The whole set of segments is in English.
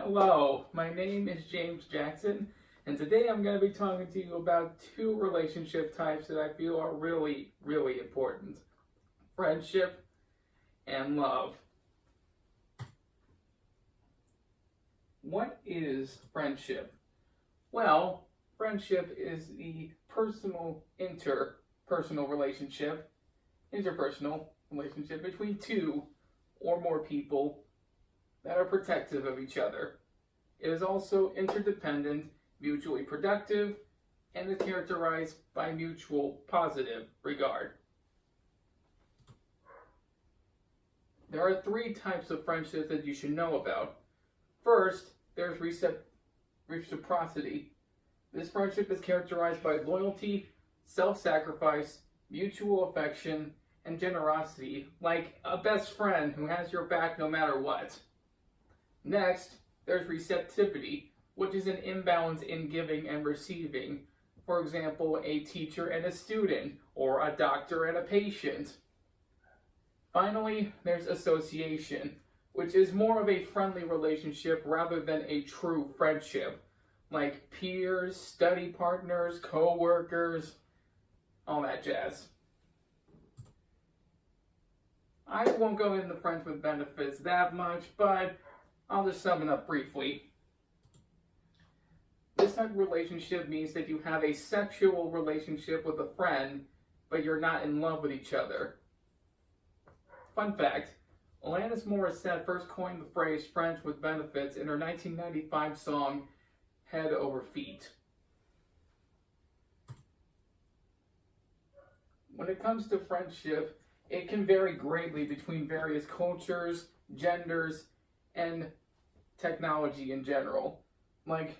Hello, my name is James Jackson, and today I'm going to be talking to you about two relationship types that I feel are really, really important: friendship and love. What is friendship? Well, friendship is the interpersonal relationship between two or more people that are protective of each other. It is also interdependent, mutually productive, and is characterized by mutual positive regard. There are three types of friendships that you should know about. First, there's reciprocity. This friendship is characterized by loyalty, self-sacrifice, mutual affection, and generosity, like a best friend who has your back no matter what. Next, there's receptivity, which is an imbalance in giving and receiving. For example, a teacher and a student, or a doctor and a patient. Finally, there's association, which is more of a friendly relationship rather than a true friendship, like peers, study partners, co-workers, all that jazz. I won't go into friends with benefits that much, but I'll just sum it up briefly. This type of relationship means that you have a sexual relationship with a friend, but you're not in love with each other. Fun fact, Alanis Morissette first coined the phrase friends with benefits in her 1995 song, Head Over Feet. When it comes to friendship, it can vary greatly between various cultures, genders, and technology in general, like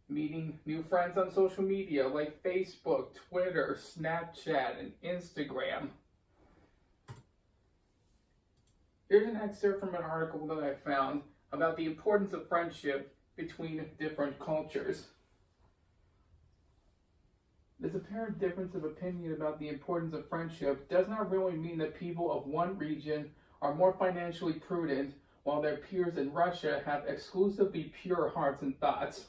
meeting new friends on social media like Facebook, Twitter, Snapchat, and Instagram. Here's an excerpt from an article that I found about the importance of friendship between different cultures. This apparent difference of opinion about the importance of friendship does not really mean that people of one region are more financially prudent while their peers in Russia have exclusively pure hearts and thoughts.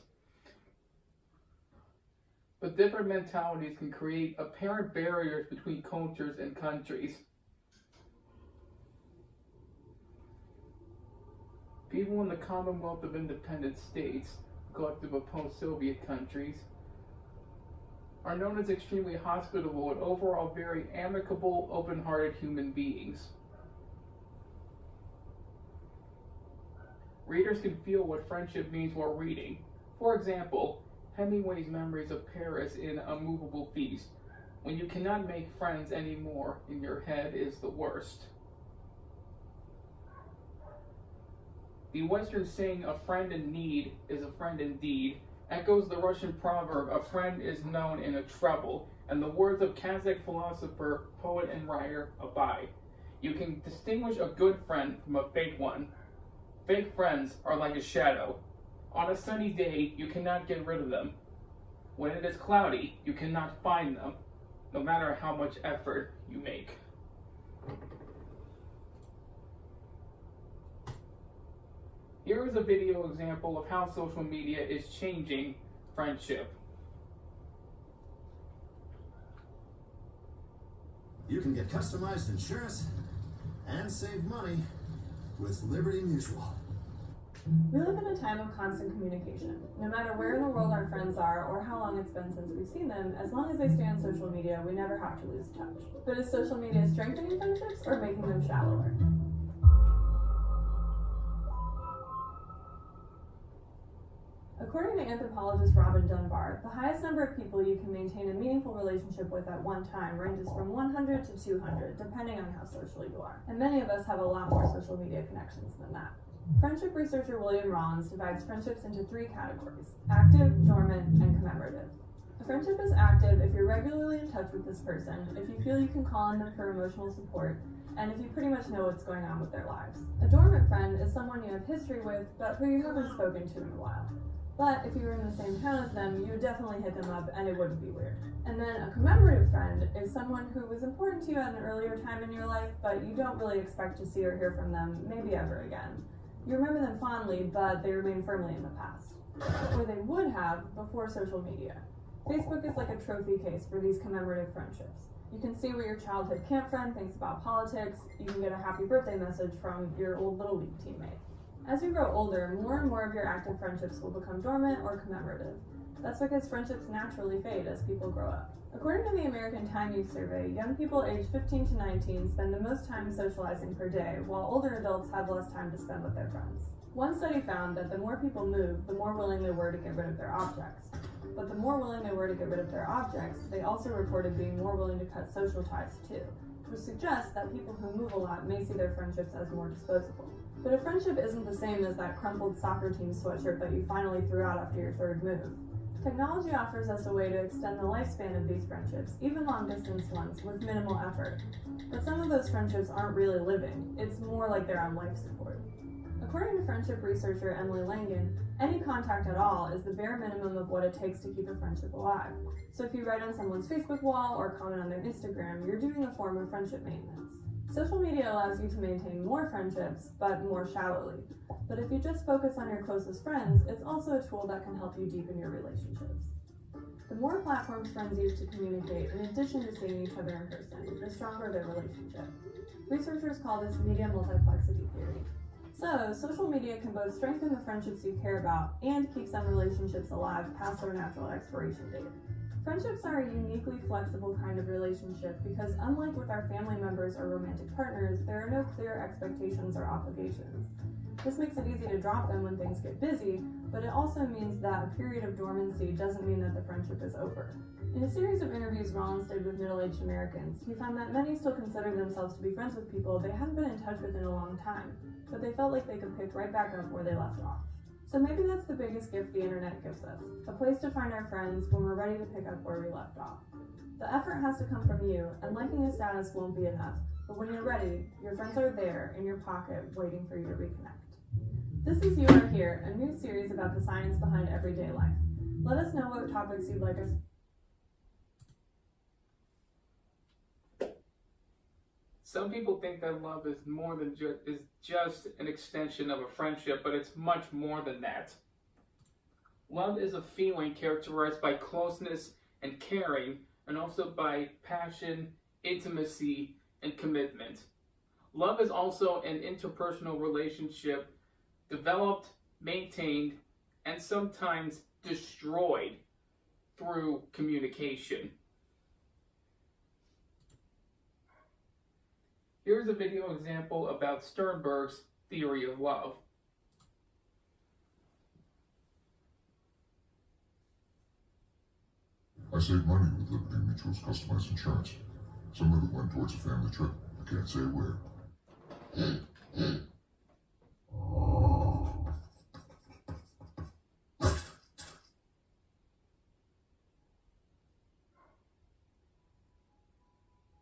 But different mentalities can create apparent barriers between cultures and countries. People in the Commonwealth of Independent States, collective of post-Soviet countries, are known as extremely hospitable and overall very amicable, open-hearted human beings. Readers can feel what friendship means while reading. For example, Hemingway's memories of Paris in A Movable Feast. When you cannot make friends anymore in your head is the worst. The Western saying, a friend in need is a friend indeed, echoes the Russian proverb, a friend is known in a trouble, and the words of Kazakh philosopher, poet, and writer Abai. You can distinguish a good friend from a fake one. Fake friends are like a shadow. On a sunny day, you cannot get rid of them. When it is cloudy, you cannot find them, no matter how much effort you make. Here is a video example of how social media is changing friendship. You can get customized insurance and save money with Liberty Mutual. We live in a time of constant communication. No matter where in the world our friends are or how long it's been since we've seen them, as long as they stay on social media, we never have to lose touch. But is social media strengthening friendships or making them shallower? According to anthropologist Robin Dunbar, the highest number of people you can maintain a meaningful relationship with at one time ranges from 100 to 200, depending on how social you are. And many of us have a lot more social media connections than that. Friendship researcher William Rollins divides friendships into three categories: active, dormant, and commemorative. A friendship is active if you're regularly in touch with this person, if you feel you can call on them for emotional support, and if you pretty much know what's going on with their lives. A dormant friend is someone you have history with, but who you haven't spoken to in a while. But if you were in the same town as them, you would definitely hit them up and it wouldn't be weird. And then a commemorative friend is someone who was important to you at an earlier time in your life, but you don't really expect to see or hear from them, maybe ever again. You remember them fondly, but they remain firmly in the past. Or they would have before social media. Facebook is like a trophy case for these commemorative friendships. You can see what your childhood camp friend thinks about politics. You can get a happy birthday message from your old Little League teammate. As you grow older, more and more of your active friendships will become dormant or commemorative. That's because friendships naturally fade as people grow up. According to the American Time Use Survey, young people aged 15 to 19 spend the most time socializing per day, while older adults have less time to spend with their friends. One study found that the more people moved, the more willing they were to get rid of their objects. But the more willing they were to get rid of their objects, they also reported being more willing to cut social ties too, which suggests that people who move a lot may see their friendships as more disposable. But a friendship isn't the same as that crumpled soccer team sweatshirt that you finally threw out after your third move. Technology offers us a way to extend the lifespan of these friendships, even long-distance ones, with minimal effort. But some of those friendships aren't really living. It's more like they're on life support. According to friendship researcher Emily Langan, any contact at all is the bare minimum of what it takes to keep a friendship alive. So if you write on someone's Facebook wall or comment on their Instagram, you're doing a form of friendship maintenance. Social media allows you to maintain more friendships, but more shallowly. But if you just focus on your closest friends, it's also a tool that can help you deepen your relationships. The more platforms friends use to communicate, in addition to seeing each other in person, the stronger their relationship. Researchers call this media multiplexity theory. So, social media can both strengthen the friendships you care about and keep some relationships alive past their natural expiration date. Friendships are a uniquely flexible kind of relationship because, unlike with our family members or romantic partners, there are no clear expectations or obligations. This makes it easy to drop them when things get busy, but it also means that a period of dormancy doesn't mean that the friendship is over. In a series of interviews Rollins did with middle-aged Americans, he found that many still consider themselves to be friends with people they hadn't been in touch with in a long time, but they felt like they could pick right back up where they left off. So maybe that's the biggest gift the internet gives us, a place to find our friends when we're ready to pick up where we left off. The effort has to come from you, and liking a status won't be enough, but when you're ready, your friends are there in your pocket waiting for you to reconnect. This is You Are Here, a new series about the science behind everyday life. Let us know what topics you'd like us. Some people think that love is more than just an extension of a friendship, but it's much more than that. Love is a feeling characterized by closeness and caring, and also by passion, intimacy, and commitment. Love is also an interpersonal relationship developed, maintained, and sometimes destroyed through communication. Here's a video example about Sternberg's theory of love. I saved money with Liberty Mutual's customized insurance. Some of it went towards a family trip. I can't say where.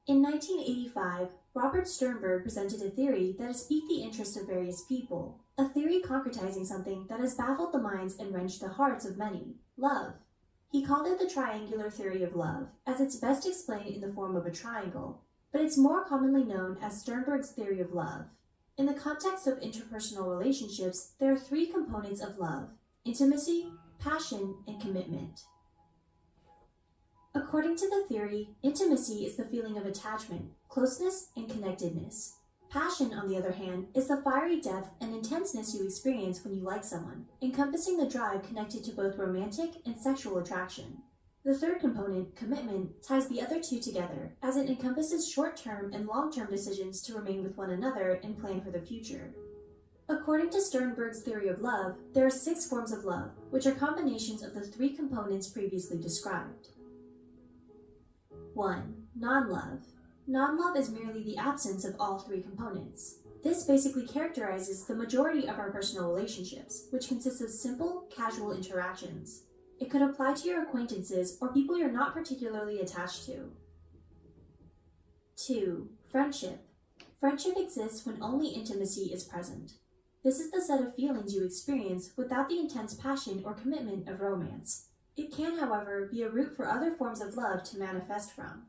In 1985, Robert Sternberg presented a theory that has piqued the interest of various people, a theory concretizing something that has baffled the minds and wrenched the hearts of many: love. He called it the triangular theory of love, as it's best explained in the form of a triangle, but it's more commonly known as Sternberg's theory of love. In the context of interpersonal relationships, there are three components of love: intimacy, passion, and commitment. According to the theory, intimacy is the feeling of attachment, closeness, and connectedness. Passion, on the other hand, is the fiery depth and intenseness you experience when you like someone, encompassing the drive connected to both romantic and sexual attraction. The third component, commitment, ties the other two together, as it encompasses short-term and long-term decisions to remain with one another and plan for the future. According to Sternberg's theory of love, there are 6 forms of love, which are combinations of the 3 components previously described. 1. Non-love. Non-love is merely the absence of all 3 components. This basically characterizes the majority of our personal relationships, which consists of simple, casual interactions. It could apply to your acquaintances or people you're not particularly attached to. 2. Friendship. Friendship exists when only intimacy is present. This is the set of feelings you experience without the intense passion or commitment of romance. It can, however, be a route for other forms of love to manifest from.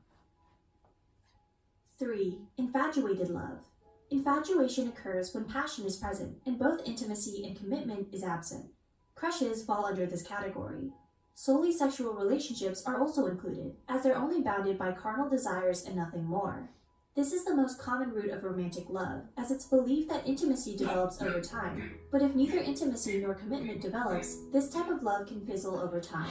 3. Infatuated love. Infatuation occurs when passion is present and both intimacy and commitment is absent. Crushes fall under this category. Solely sexual relationships are also included, as they're only bounded by carnal desires and nothing more. This is the most common root of romantic love, as it's believed that intimacy develops over time, but if neither intimacy nor commitment develops, this type of love can fizzle over time.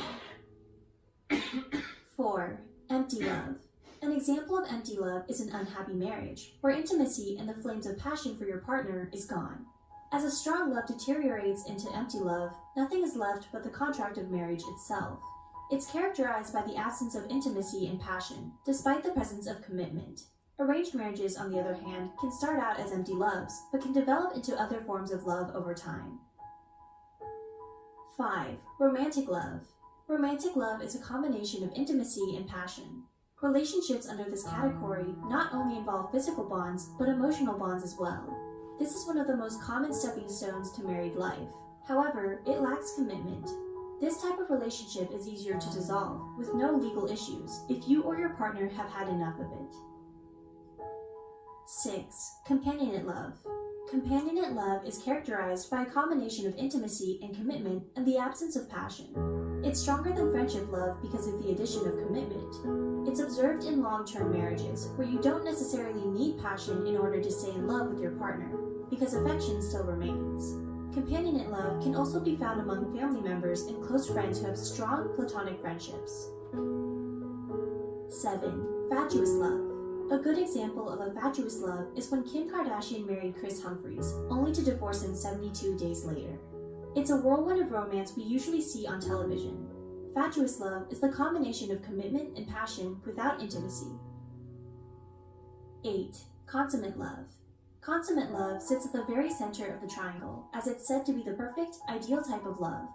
4. Empty love. An example of empty love is an unhappy marriage, where intimacy and the flames of passion for your partner is gone. As a strong love deteriorates into empty love, nothing is left but the contract of marriage itself. It's characterized by the absence of intimacy and passion, despite the presence of commitment. Arranged marriages, on the other hand, can start out as empty loves, but can develop into other forms of love over time. 5. Romantic love. Romantic love is a combination of intimacy and passion. Relationships under this category not only involve physical bonds, but emotional bonds as well. This is one of the most common stepping stones to married life. However, it lacks commitment. This type of relationship is easier to dissolve, with no legal issues, if you or your partner have had enough of it. 6. Companionate love. Companionate love is characterized by a combination of intimacy and commitment and the absence of passion. It's stronger than friendship love because of the addition of commitment. It's observed in long-term marriages, where you don't necessarily need passion in order to stay in love with your partner, because affection still remains. Companionate love can also be found among family members and close friends who have strong platonic friendships. 7. Fatuous love. A good example of a fatuous love is when Kim Kardashian married Kris Humphries, only to divorce him 72 days later. It's a whirlwind of romance we usually see on television. Fatuous love is the combination of commitment and passion without intimacy. 8. Consummate love. Consummate love sits at the very center of the triangle, as it's said to be the perfect, ideal type of love.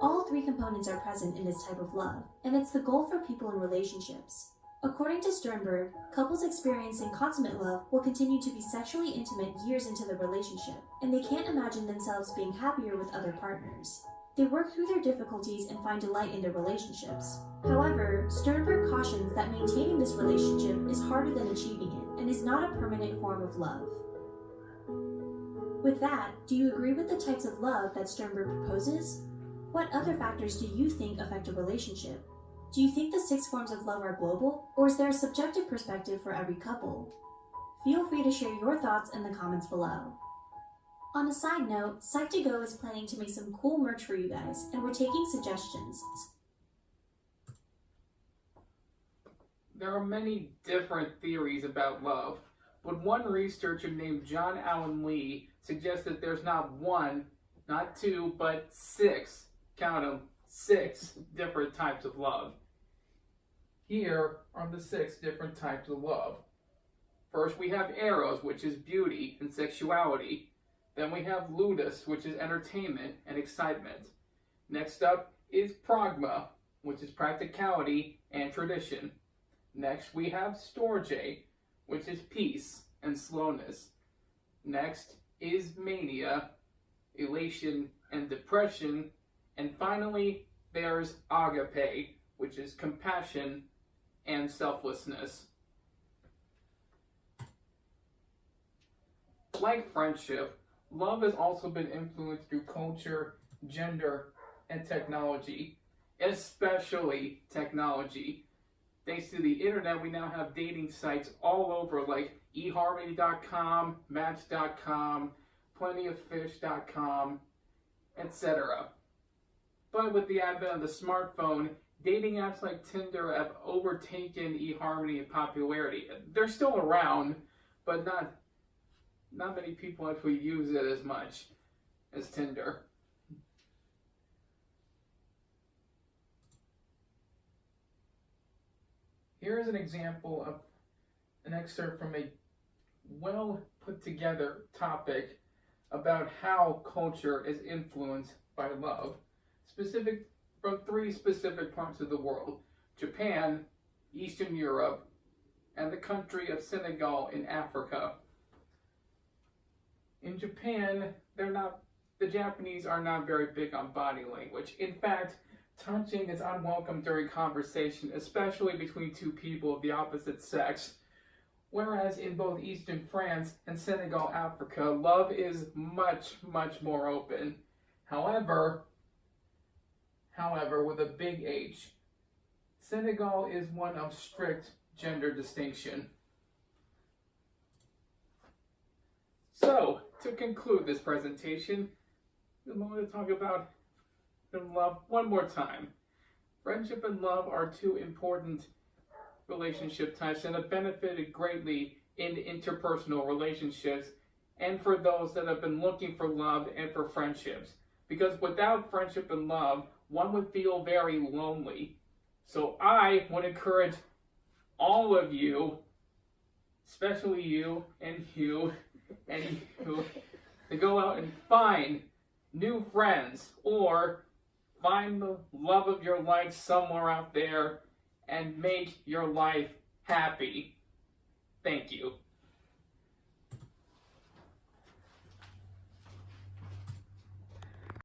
All three components are present in this type of love, and it's the goal for people in relationships. According to Sternberg, couples experiencing consummate love will continue to be sexually intimate years into the relationship, and they can't imagine themselves being happier with other partners. They work through their difficulties and find delight in their relationships. However, Sternberg cautions that maintaining this relationship is harder than achieving it, and is not a permanent form of love. With that, do you agree with the types of love that Sternberg proposes? What other factors do you think affect a relationship? Do you think the 6 forms of love are global, or is there a subjective perspective for every couple? Feel free to share your thoughts in the comments below. On a side note, Psych2Go is planning to make some cool merch for you guys, and we're taking suggestions. There are many different theories about love, but one researcher named John Allen Lee suggests that there's not 1, not 2, but 6, count them, 6 different types of love. Here are the 6 different types of love. First, we have eros, which is beauty and sexuality. Then we have ludus, which is entertainment and excitement. Next up is pragma, which is practicality and tradition. Next, we have storge, which is peace and slowness. Next is mania, elation and depression. And finally, there's agape, which is compassion and selflessness. Like friendship, love has also been influenced through culture, gender, and technology, especially technology. Thanks to the internet, we now have dating sites all over like eharmony.com, match.com, plentyoffish.com, etc. But with the advent of the smartphone, dating apps like Tinder have overtaken eHarmony in popularity. They're still around, but not many people actually use it as much as Tinder. Here is an example of an excerpt from a well put together topic about how culture is influenced by love, specific from 3 specific parts of the world: Japan, Eastern Europe, and the country of Senegal in Africa. In Japan, the Japanese are not very big on body language. In fact, touching is unwelcome during conversation, especially between 2 people of the opposite sex. Whereas in both Eastern France and Senegal, Africa, love is much, much more open. However, with a big H, Senegal is one of strict gender distinction. So, to conclude this presentation, I'm going to talk about love one more time. Friendship and love are two important relationship types and have benefited greatly in interpersonal relationships and for those that have been looking for love and for friendships. Because without friendship and love, one would feel very lonely. So I would encourage all of you, especially you, to go out and find new friends or find the love of your life somewhere out there and make your life happy. Thank you.